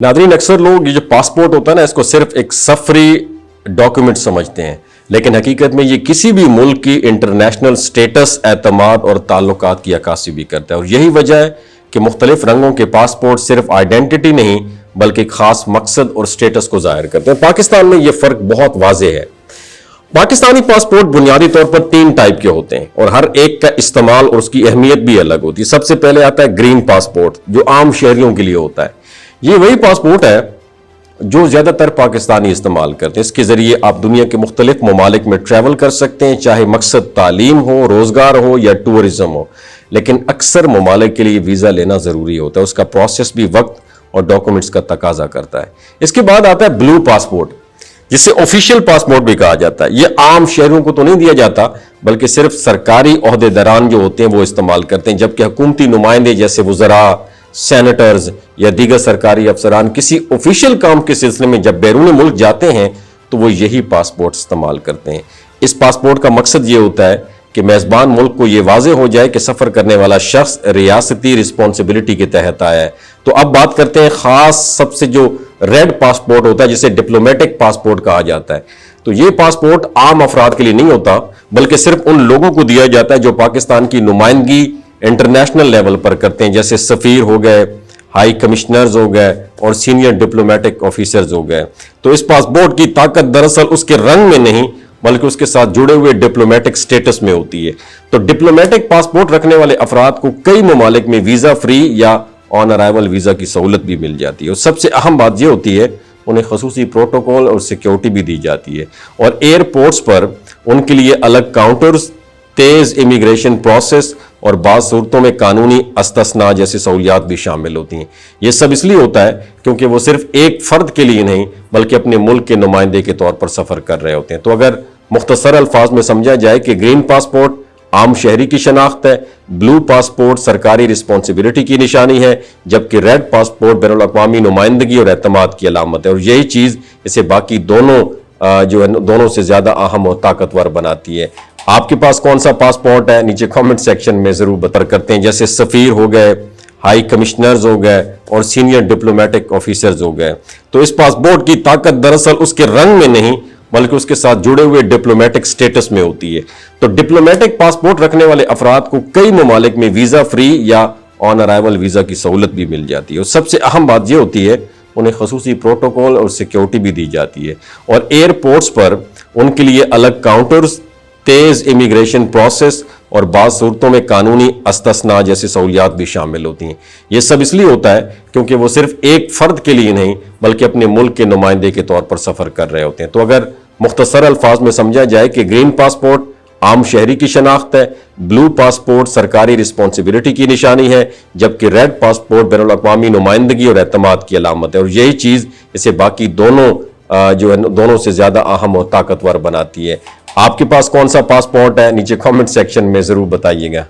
Nadreen, अक्सर लोग ये जो पासपोर्ट होता है ना, इसको सिर्फ एक सफरी डॉक्यूमेंट समझते हैं, लेकिन हकीकत में ये किसी भी मुल्क की इंटरनेशनल स्टेटस, एतमाद और ताल्लुकात की अक्कासी भी करता है। और यही वजह है कि मुख्तलिफ रंगों के पासपोर्ट सिर्फ आइडेंटिटी नहीं बल्कि खास मकसद और स्टेटस को जाहिर करते हैं। पाकिस्तान में ये फ़र्क बहुत वाज़ेह है। पाकिस्तानी पासपोर्ट बुनियादी तौर पर 3 टाइप के होते हैं और हर एक का इस्तेमाल और उसकी अहमियत भी अलग होती है। सबसे पहले आता है ग्रीन पासपोर्ट, जो आम शहरियों के लिए होता है। ये वही पासपोर्ट है जो ज़्यादातर पाकिस्तानी इस्तेमाल करते हैं। इसके ज़रिए आप दुनिया के मुख्तलिफ ममालिक में ट्रैवल कर सकते हैं, चाहे मकसद तालीम हो, रोज़गार हो या टूरिज़म हो। लेकिन अक्सर ममालिक के लिए वीज़ा लेना ज़रूरी होता है, उसका प्रोसेस भी वक्त और डॉक्यूमेंट्स का तकाजा करता है। इसके बाद आता है ब्लू पासपोर्ट, जिसे ऑफिशियल पासपोर्ट भी कहा जाता है। ये आम शहरों को तो नहीं दिया जाता, बल्कि सिर्फ सरकारी ओहदेदारान जो होते हैं वो इस्तेमाल करते हैं, जबकि हुकूमती नुमाइंदे जैसे वज़रा, सेनेटर्स या दीगर सरकारी अफसरान किसी ऑफिशियल काम के सिलसिले में जब बैरून मुल्क जाते हैं तो वो यही पासपोर्ट इस्तेमाल करते हैं। इस पासपोर्ट का मकसद ये होता है कि मेज़बान मुल्क को ये वाज़ेह हो जाए कि सफ़र करने वाला शख्स रियासती रिस्पॉन्सिबिलिटी के तहत आया है। तो अब बात करते हैं ख़ास सबसे जो रेड पासपोर्ट होता है, जिसे डिप्लोमेटिक पासपोर्ट कहा जाता है। तो ये पासपोर्ट आम अफराद के लिए नहीं होता, बल्कि सिर्फ उन लोगों को दिया जाता है जो पाकिस्तान की नुमाइंदगी इंटरनेशनल लेवल पर करते हैं, जैसे सफ़ीर हो गए, हाई कमिश्नर्स हो गए और सीनियर डिप्लोमेटिक ऑफिसर्स हो गए। तो इस पासपोर्ट की ताकत दरअसल उसके रंग में नहीं बल्कि उसके साथ जुड़े हुए डिप्लोमेटिक स्टेटस में होती है। तो डिप्लोमेटिक पासपोर्ट रखने वाले अफराद को कई ममालिक में वीज़ा फ्री या ऑन अराइवल वीज़ा की सहूलत भी मिल जाती है। और सबसे अहम बात यह होती है उन्हें खसूसी प्रोटोकॉल और सिक्योरिटी भी दी जाती है। और एयरपोर्ट्स पर उनके लिए अलग काउंटर्स, तेज इमिग्रेशन प्रोसेस और बाज़ सूरतों में कानूनी अस्तना जैसी सहूलियात भी शामिल होती हैं। यह सब इसलिए होता है क्योंकि वो सिर्फ एक फ़र्द के लिए नहीं बल्कि अपने मुल्क के नुमाइंदे के तौर पर सफ़र कर रहे होते हैं। तो अगर मुख्तसर अल्फाज में समझा जाए कि ग्रीन पासपोर्ट आम शहरी की शनाख्त है, ब्लू पासपोर्ट सरकारी रिस्पॉन्सिबिलिटी की निशानी है, जबकि रेड पासपोर्ट बैनुल अक़वामी नुमाइंदगी और एतमाद की अलामत है। और यही चीज़ इसे बाकी दोनों जो है दोनों से ज़्यादा अहम और ताकतवर बनाती है। आपके पास कौन सा पासपोर्ट है, नीचे कमेंट सेक्शन में ज़रूर बता करते हैं। जैसे सफ़ीर हो गए, हाई कमिश्नर्स हो गए और सीनियर डिप्लोमेटिक ऑफिसर्स हो गए। तो इस पासपोर्ट की ताकत दरअसल उसके रंग में नहीं बल्कि उसके साथ जुड़े हुए डिप्लोमेटिक स्टेटस में होती है। तो डिप्लोमेटिक पासपोर्ट रखने वाले अफराद को कई ममालिक में वीज़ा फ्री या ऑन अराइवल वीज़ा की सहूलत भी मिल जाती है। और सबसे अहम बात यह होती है उन्हें खसूसी प्रोटोकॉल और सिक्योरिटी भी दी जाती है। और एयरपोर्ट्स पर उनके लिए अलग काउंटर्स, तेज इमिग्रेशन प्रोसेस और बाज़ सूरतों में कानूनी अस्तना जैसी सहूलियात भी शामिल होती हैं। यह सब इसलिए होता है क्योंकि वो सिर्फ एक फ़र्द के लिए नहीं बल्कि अपने मुल्क के नुमाइंदे के तौर पर सफ़र कर रहे होते हैं। तो अगर मुख्तसर अल्फाज में समझा जाए कि ग्रीन पासपोर्ट आम शहरी की शनाख्त है, ब्लू पासपोर्ट सरकारी रिस्पॉन्सिबिलिटी की निशानी है, जबकि रेड पासपोर्ट बैनुल अक़वामी नुमाइंदगी और एतमाद की अलामत है। और यही चीज़ इसे बाकी दोनों जो है दोनों से ज़्यादा अहम और ताकतवर बनाती है। आपके पास कौन सा पासपोर्ट है, नीचे कमेंट सेक्शन में ज़रूर बताइएगा।